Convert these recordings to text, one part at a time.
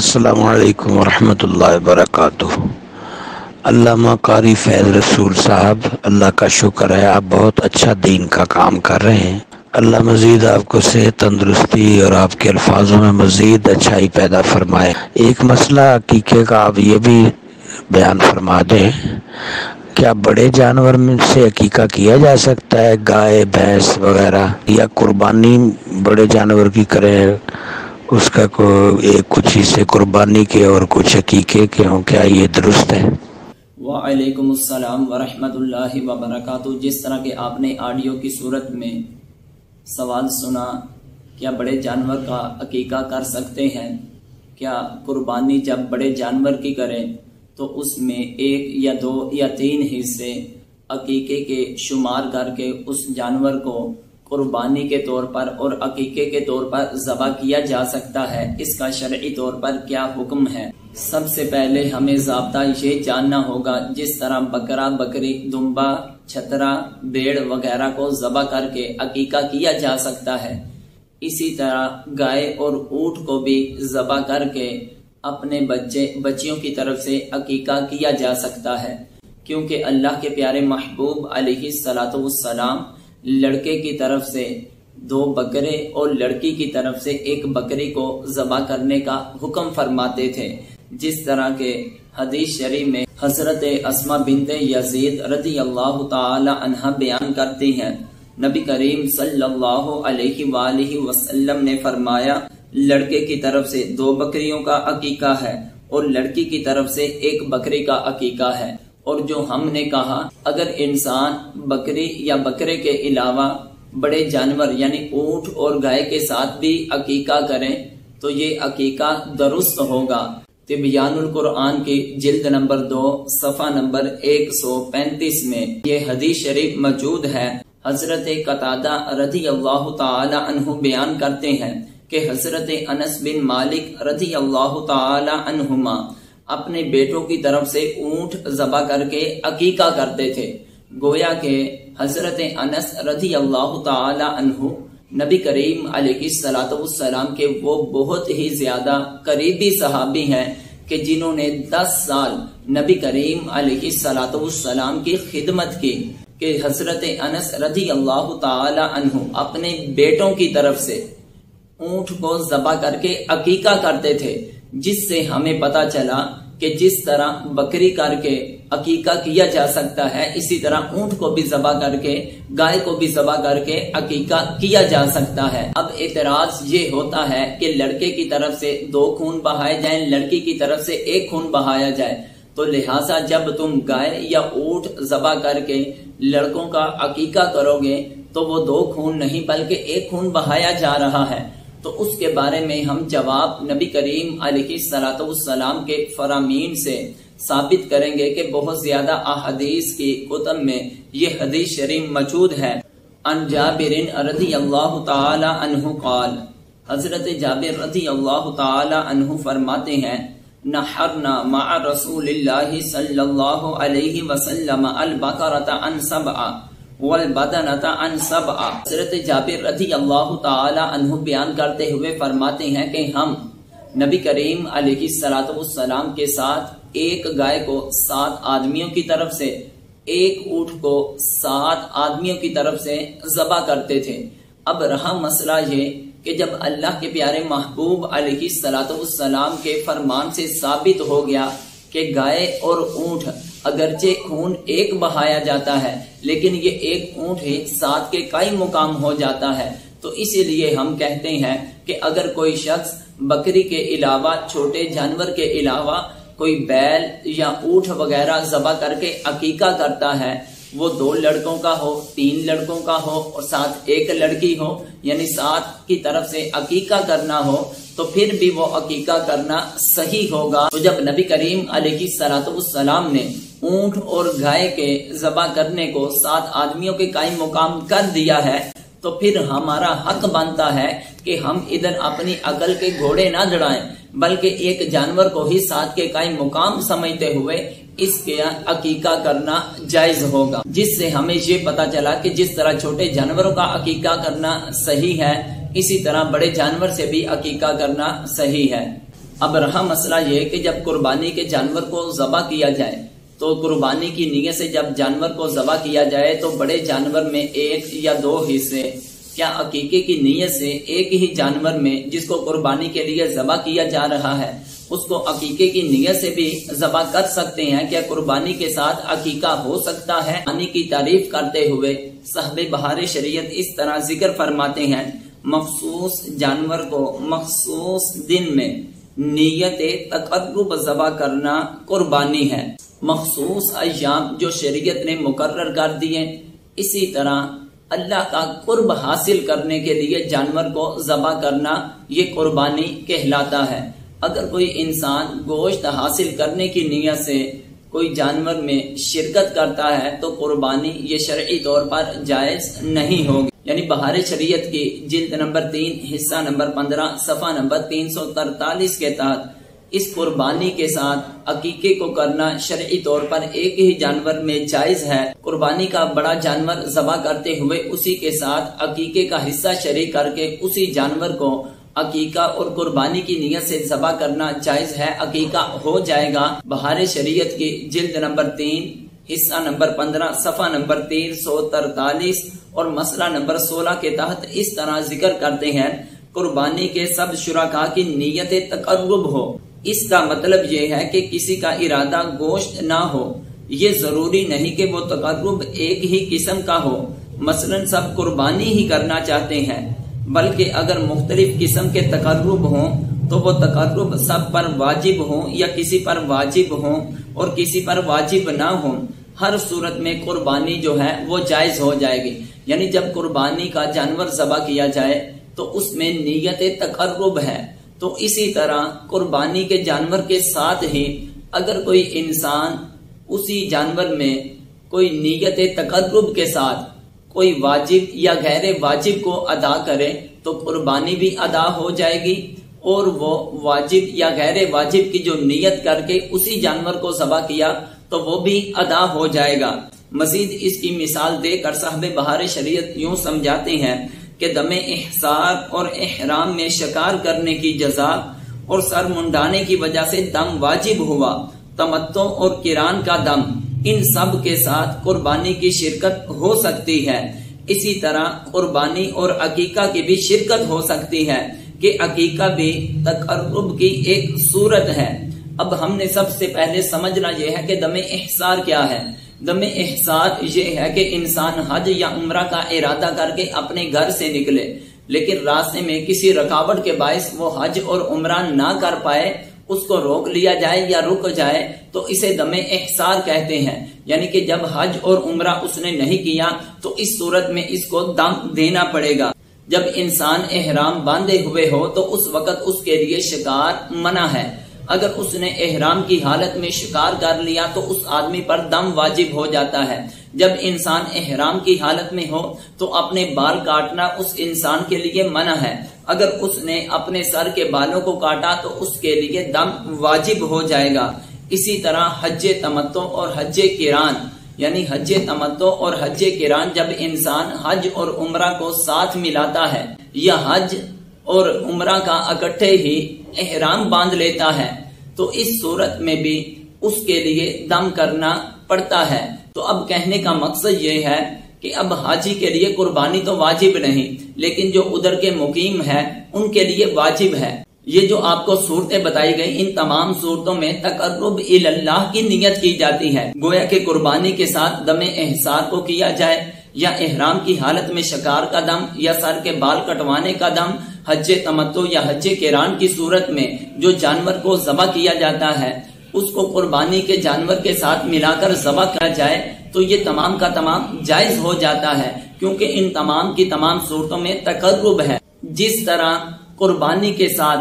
السلام علیکم ورحمۃ اللہ وبرکاتہ۔ علامہ قاری فیض رسول صاحب، اللہ کا شکر ہے آپ بہت اچھا دین کا کام کر رہے ہیں۔ اللہ مزید آپ کو صحت، تندرستی اور آپ کے الفاظوں میں مزید اچھائی پیدا فرمائے۔ ایک مسئلہ عقیقے کا آپ یہ بھی بیان فرما دیں، کیا بڑے جانور میں سے عقیقہ کیا جا سکتا ہے؟ گائے، بھینس وغیرہ، یا قربانی بڑے جانور کی کریں، اس کا کچھ حصے قربانی کے اور کچھ عقیقے کے ہوں، کیا یہ درست ہے؟ وعلیکم السلام ورحمۃ اللہ وبرکاتہ۔ جس طرح کہ آپ نے آڈیو کی صورت میں سوال سنا، کیا بڑے جانور کا عقیقہ کر سکتے ہیں؟ کیا قربانی جب بڑے جانور کی کریں تو اس میں 1 یا 2 یا 3 حصے عقیقے کے شمار کر کے اس جانور کو قربانی کے طور پر اور عقیقے کے طور پر ذبح کیا جا سکتا ہے؟ اس کا شرعی طور پر کیا حکم ہے؟ سب سے پہلے ہمیں ضابطہ یہ جاننا ہوگا، جس طرح بکرا، بکری، دمبا، چھترا، بھیڑ وغیرہ کو ذبح کر کے عقیقہ کیا جا سکتا ہے، اسی طرح گائے اور اونٹ کو بھی ذبح کر کے اپنے بچیوں کی طرف سے عقیقہ کیا جا سکتا ہے، کیونکہ اللہ کے پیارے محبوب علیہ الصلوۃ والسلام لڑکے کی طرف سے 2 بکرے اور لڑکی کی طرف سے 1 بکری کو ذبح کرنے کا حکم فرماتے تھے، جس طرح کے حدیث شریف میں حضرت اسماء بنت یزید رضی اللہ تعالی عنہا بیان کرتی ہیں، نبی کریم صلی اللہ علیہ وآلہ وسلم نے فرمایا، لڑکے کی طرف سے 2 بکریوں کا عقیقہ ہے اور لڑکی کی طرف سے 1 بکری کا عقیقہ ہے۔ اور جو ہم نے کہا، اگر انسان بکری یا بکرے کے علاوہ بڑے جانور یعنی اونٹ اور گائے کے ساتھ بھی عقیقہ کریں تو یہ عقیقہ درست ہوگا۔ تبیان القرآن کی جلد نمبر 2 صفحہ نمبر 135 میں یہ حدیث شریف موجود ہے۔ حضرت قتادہ رضی اللہ تعالی عنہ بیان کرتے ہیں کہ حضرت انس بن مالک رضی اللہ تعالی عنہما اپنے بیٹوں کی طرف سے اونٹ ذبح کر کے عقیقہ کرتے تھے، گویا کہ حضرت انس رضی اللہ تعالی عنہ نبی کریم علیہ الصلوۃ والسلام کے وہ بہت ہی زیادہ قریبی صحابی ہیں کہ جنہوں نے 10 سال نبی کریم علیہ الصلوۃ والسلام کی خدمت کی، کہ حضرت انس رضی اللہ تعالی عنہ اپنے بیٹوں کی طرف سے اونٹ کو ذبح کر کے عقیقہ کرتے تھے، جس سے ہمیں پتا چلا کہ جس طرح بکری کر کے عقیقہ کیا جا سکتا ہے، اسی طرح اونٹ کو بھی ذبح کر کے، گائے کو بھی ذبح کر کے عقیقہ کیا جا سکتا ہے۔ اب اعتراض یہ ہوتا ہے کہ لڑکے کی طرف سے 2 خون بہائے جائیں، لڑکی کی طرف سے 1 خون بہایا جائے، تو لہٰذا جب تم گائے یا اونٹ ذبح کر کے لڑکوں کا عقیقہ کرو گے تو وہ 2 خون نہیں بلکہ 1 خون بہایا جا رہا ہے۔ تو اس کے بارے میں ہم جواب نبی کریم علیہ الصلوۃ والسلام کے فرامین سے ثابت کریں گے کہ بہت زیادہ احادیث کی کتب میں یہ حدیث شریف موجود ہے۔ ان جابر رضی اللہ تعالی عنہ قال، حضرت جابر رضی اللہ تعالی عنہ فرماتے ہیں، نحرنا مع رسول اللہ صلی اللہ علیہ وسلم البقرۃ عن 7 والبدنۃ عن 7۔ حضرت جابر رضی اللہ تعالی عنہ بیان کرتے ہوئے فرماتے ہیں کہ ہم نبی کریم علیہ الصلوۃ والسلام کے ساتھ 1 گائے کو 7 آدمیوں کی طرف سے، 1 اونٹ کو 7 آدمیوں کی طرف سے ذبح کرتے تھے۔ اب رہا مسئلہ یہ کہ جب اللہ کے پیارے محبوب علیہ الصلوۃ والسلام کے فرمان سے ثابت ہو گیا کہ گائے اور اونٹ اگرچہ خون 1 بہایا جاتا ہے لیکن یہ 1 اونٹ ہی 7 کے قائم مقام ہو جاتا ہے، تو اسی لیے ہم کہتے ہیں کہ اگر کوئی شخص بکری کے علاوہ، چھوٹے جانور کے علاوہ کوئی بیل یا اونٹ وغیرہ ذبح کر کے عقیقہ کرتا ہے، وہ 2 لڑکوں کا ہو، 3 لڑکوں کا ہو اور ساتھ 1 لڑکی ہو، یعنی 7 کی طرف سے عقیقہ کرنا ہو، تو پھر بھی وہ عقیقہ کرنا صحیح ہوگا۔ تو جب نبی کریم علیہ الصلوۃ والسلام نے اونٹ اور گائے کے ذبح کرنے کو 7 آدمیوں کے قائم مقام کر دیا ہے، تو پھر ہمارا حق بنتا ہے کہ ہم ادھر اپنی عقل کے گھوڑے نہ دڑائیں، بلکہ ایک جانور کو ہی 7 کے قائم مقام سمجھتے ہوئے اس کے عقیقہ کرنا جائز ہوگا، جس سے ہمیں یہ پتا چلا کہ جس طرح چھوٹے جانوروں کا عقیقہ کرنا صحیح ہے، اسی طرح بڑے جانور سے بھی عقیقہ کرنا صحیح ہے۔ اب رہا مسئلہ یہ کہ جب قربانی کے جانور کو ذبح کیا جائے تو قربانی کی نیت سے جب جانور کو ذبح کیا جائے تو بڑے جانور میں ایک یا دو حصے کیا عقیقے کی نیت سے ایک ہی جانور میں جس کو قربانی کے لیے ذبح کیا جا رہا ہے اس کو عقیقے کی نیت سے بھی ذبح کر سکتے ہیں؟ کیا قربانی کے ساتھ عقیقہ ہو سکتا ہے؟ قربانی کی تعریف کرتے ہوئے صاحب بہار شریعت اس طرح ذکر فرماتے ہیں، مخصوص جانور کو مخصوص دن میں نیت تقرب ذبح کرنا قربانی ہے۔ مخصوص ایام جو شریعت نے مقرر کر دیے، اسی طرح اللہ کا قرب حاصل کرنے کے لیے جانور کو ذبح کرنا یہ قربانی کہلاتا ہے۔ اگر کوئی انسان گوشت حاصل کرنے کی نیت سے کوئی جانور میں شرکت کرتا ہے تو قربانی یہ شرعی طور پر جائز نہیں ہوگی۔ یعنی بہار شریعت کی جلد نمبر 3 حصہ نمبر 15 صفحہ نمبر 343 کے تحت اس قربانی کے ساتھ عقیقے کو کرنا شرعی طور پر ایک ہی جانور میں جائز ہے۔ قربانی کا بڑا جانور ذبح کرتے ہوئے اسی کے ساتھ عقیقے کا حصہ شریک کر کے اسی جانور کو عقیقہ اور قربانی کی نیت سے ذبح کرنا جائز ہے، عقیقہ ہو جائے گا۔ بہار شریعت کی جلد نمبر 3 حصہ نمبر 15 صفحہ نمبر 343 اور مسئلہ نمبر 16 کے تحت اس طرح ذکر کرتے ہیں، قربانی کے سب شرکاء کی نیت تقرب ہو۔ اس کا مطلب یہ ہے کہ کسی کا ارادہ گوشت نہ ہو، یہ ضروری نہیں کہ وہ تقرب ایک ہی قسم کا ہو، مثلا سب قربانی ہی کرنا چاہتے ہیں، بلکہ اگر مختلف قسم کے تقرب ہوں تو وہ تقرب سب پر واجب ہوں یا کسی پر واجب ہوں اور کسی پر واجب نہ ہوں، ہر صورت میں قربانی جو ہے وہ جائز ہو جائے گی۔ یعنی جب قربانی کا جانور ذبح کیا جائے تو اس میں نیت تقرب ہے، تو اسی طرح قربانی کے جانور کے ساتھ ہی اگر کوئی انسان اسی جانور میں کوئی نیت تقرب کے ساتھ کوئی واجب یا غیر واجب کو ادا کرے تو قربانی بھی ادا ہو جائے گی، اور وہ واجب یا غیر واجب کی جو نیت کر کے اسی جانور کو ذبح کیا تو وہ بھی ادا ہو جائے گا۔ مزید اس کی مثال دے کر صاحب بہار شریعت یوں سمجھاتے ہیں کہ دم احصار اور احرام میں شکار کرنے کی جزا اور سر منڈانے کی وجہ سے دم واجب ہوا، تمتع اور قران کا دم، ان سب کے ساتھ قربانی کی شرکت ہو سکتی ہے۔ اسی طرح قربانی اور عقیقہ کی بھی شرکت ہو سکتی ہے کہ عقیقہ بھی تقرب کی ایک صورت ہے۔ اب ہم نے سب سے پہلے سمجھنا یہ ہے کہ دم احصار کیا ہے۔ دم احصار یہ ہے کہ انسان حج یا عمرہ کا ارادہ کر کے اپنے گھر سے نکلے، لیکن راستے میں کسی رکاوٹ کے باعث وہ حج اور عمرہ نہ کر پائے، اس کو روک لیا جائے یا رک جائے تو اسے دم احصار کہتے ہیں۔ یعنی کہ جب حج اور عمرہ اس نے نہیں کیا تو اس صورت میں اس کو دم دینا پڑے گا۔ جب انسان احرام باندھے ہوئے ہو تو اس وقت اس کے لیے شکار منع ہے۔ اگر اس نے احرام کی حالت میں شکار کر لیا تو اس آدمی پر دم واجب ہو جاتا ہے۔ جب انسان احرام کی حالت میں ہو تو اپنے بال کاٹنا اس انسان کے لیے منع ہے۔ اگر اس نے اپنے سر کے بالوں کو کاٹا تو اس کے لیے دم واجب ہو جائے گا۔ اسی طرح حج تمتع اور حج قران، یعنی حج تمتع اور حج قران جب انسان حج اور عمرہ کو ساتھ ملاتا ہے یا حج اور عمرہ کا اکٹھے ہی احرام باندھ لیتا ہے تو اس صورت میں بھی اس کے لیے دم کرنا پڑتا ہے۔ تو اب کہنے کا مقصد یہ ہے کہ اب حاجی کے لیے قربانی تو واجب نہیں، لیکن جو ادھر کے مقیم ہے ان کے لیے واجب ہے۔ یہ جو آپ کو صورتیں بتائی گئی، ان تمام صورتوں میں تقرب اللہ کی نیت کی جاتی ہے، گویا کہ قربانی کے ساتھ دم احصار کو کیا جائے یا احرام کی حالت میں شکار کا دم یا سر کے بال کٹوانے کا دم، حج تمتع یا حج قران کی صورت میں جو جانور کو ذبح کیا جاتا ہے اس کو قربانی کے جانور کے ساتھ ملا کر ذبح کیا جائے تو یہ تمام کا تمام جائز ہو جاتا ہے، کیونکہ ان تمام کی تمام صورتوں میں تقرب ہے۔ جس طرح قربانی کے ساتھ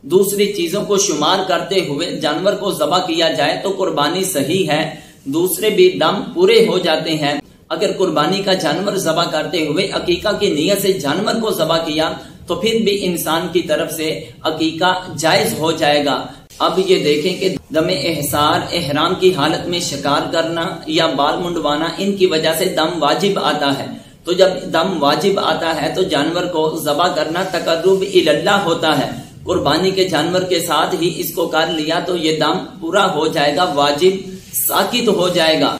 دوسری چیزوں کو شمار کرتے ہوئے جانور کو ذبح کیا جائے تو قربانی صحیح ہے، دوسرے بھی دم پورے ہو جاتے ہیں۔ اگر قربانی کا جانور ذبح کرتے ہوئے عقیقہ کی نیت سے جانور کو ذبح کیا تو پھر بھی انسان کی طرف سے عقیقہ جائز ہو جائے گا۔ اب یہ دیکھیں کہ دم احصار، احرام کی حالت میں شکار کرنا یا بال منڈوانا، ان کی وجہ سے دم واجب آتا ہے۔ تو جب دم واجب آتا ہے تو جانور کو ذبح کرنا تقرب اللہ ہوتا ہے۔ قربانی کے جانور کے ساتھ ہی اس کو کر لیا تو یہ دم پورا ہو جائے گا، واجب ساقط ہو جائے گا۔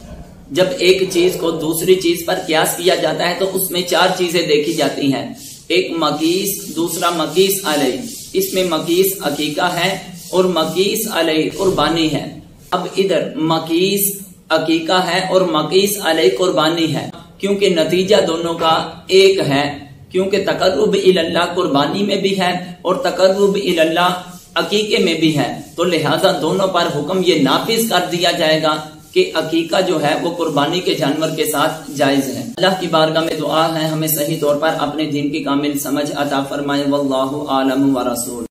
جب ایک چیز کو دوسری چیز پر قیاس کیا جاتا ہے تو اس میں 4 چیزیں دیکھی جاتی ہیں، ایک مقیس، دوسرا مقیس علیہ، اس میں مقیس عقیقہ ہے اور مقیس علیہ قربانی ہے۔ اب ادھر مقیس عقیقہ ہے اور مقیس علیہ قربانی ہے، کیونکہ نتیجہ دونوں کا ایک ہے، کیونکہ تقرب اللہ قربانی میں بھی ہے اور تقرب اللہ عقیقے میں بھی ہے، تو لہذا دونوں پر حکم یہ نافذ کر دیا جائے گا کہ عقیقہ جو ہے وہ قربانی کے جانور کے ساتھ جائز ہے۔ اللہ کی بارگاہ میں دعا ہے ہمیں صحیح طور پر اپنے دین کی کامل سمجھ عطا فرمائے۔ واللہ عالم و رسول۔